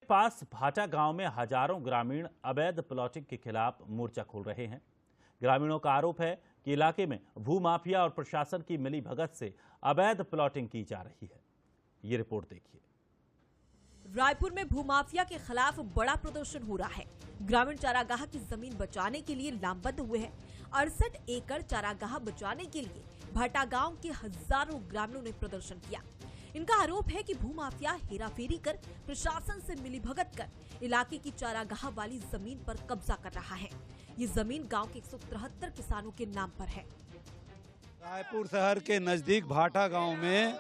पास भाटा गांव में हजारों ग्रामीण अवैध प्लॉटिंग के खिलाफ मोर्चा खोल रहे हैं। ग्रामीणों का आरोप है कि इलाके में भूमाफिया और प्रशासन की मिलीभगत से अवैध प्लॉटिंग की जा रही है। ये रिपोर्ट देखिए। रायपुर में भूमाफिया के खिलाफ बड़ा प्रदर्शन हो रहा है। ग्रामीण चारागाह की जमीन बचाने के लिए लामबंद हुए हैं। 68 एकड़ चारागाह बचाने के लिए भाटा गांव के हजारों ग्रामीणों ने प्रदर्शन किया। इनका आरोप है कि भूमाफिया हेराफेरी कर प्रशासन से मिलीभगत कर इलाके की चारागाह वाली जमीन पर कब्जा कर रहा है। ये जमीन गांव के 173 किसानों के नाम पर है। रायपुर शहर के नजदीक भाटा गांव में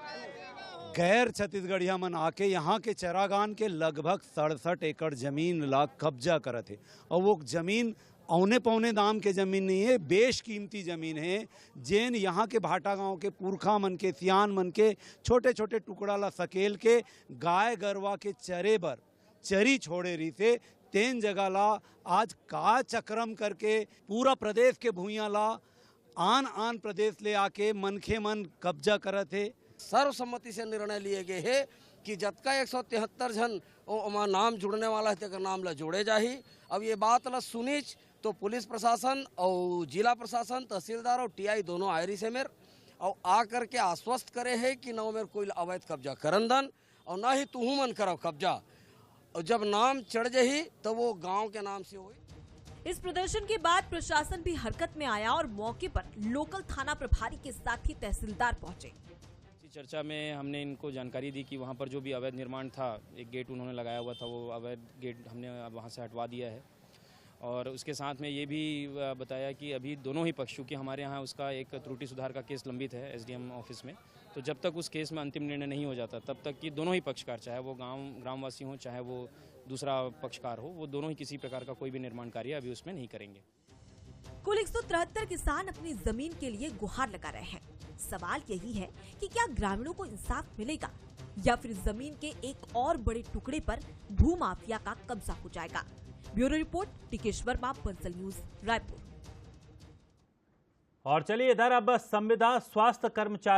गैर छत्तीसगढ़िया मन आके यहाँ के चरागान के लगभग 67 एकड़ जमीन ला कब्जा करे थे। और वो जमीन औने पौने दाम के जमीन नहीं है, बेशकीमती जमीन है। जेन यहाँ के भाटा गांव के पुरखा मन के सियान मन के छोटे छोटे टुकड़ा ला सकेल के गाय गरवा के चरे बर चरी छोड़े रही थे। तेन जगह ला आज का चक्रम करके पूरा प्रदेश के भूइयां ला आन प्रदेश ले आके मनखे मन कब्जा करत है। सर्वसम्मति से निर्णय लिए गए है कि जतका 173 जन नाम जुड़ने वाला है तेकर नाम ला जोड़े जाही। अब ये बात ला सुनीच तो पुलिस प्रशासन और जिला प्रशासन, तहसीलदार और टीआई दोनों आयरी से मेर और आकर के आश्वस्त करे है कि न मेरे कोई अवैध कब्जा करंदन और न ही तुहू मन करो कब्जा। और जब नाम चढ़ जाही तो वो गांव के नाम से हुई। इस प्रदर्शन के बाद प्रशासन भी हरकत में आया और मौके पर लोकल थाना प्रभारी के साथ ही तहसीलदार पहुंचे। चर्चा में हमने इनको जानकारी दी कि वहाँ पर जो भी अवैध निर्माण था, एक गेट उन्होंने लगाया हुआ था, वो अवैध गेट हमने वहाँ से हटवा दिया है। और उसके साथ में ये भी बताया कि अभी दोनों ही पक्ष, क्योंकि हमारे यहाँ उसका एक त्रुटि सुधार का केस लंबित है एसडीएम ऑफिस में, तो जब तक उस केस में अंतिम निर्णय नहीं हो जाता तब तक कि दोनों ही पक्षकार, चाहे वो ग्रामवासी हों चाहे वो दूसरा पक्षकार हो, वो दोनों ही किसी प्रकार का कोई भी निर्माण कार्य अभी उसमें नहीं करेंगे। कुल 173 किसान अपनी जमीन के लिए गुहार लगा रहे हैं। सवाल यही है कि क्या ग्रामीणों को इंसाफ मिलेगा या फिर जमीन के एक और बड़े टुकड़े पर भूमाफिया का कब्जा हो जाएगा। Bureau report, Tikesh Verma, Bansal news, Raipur. और चलिए इधर अब संविदा स्वास्थ्य कर्मचारी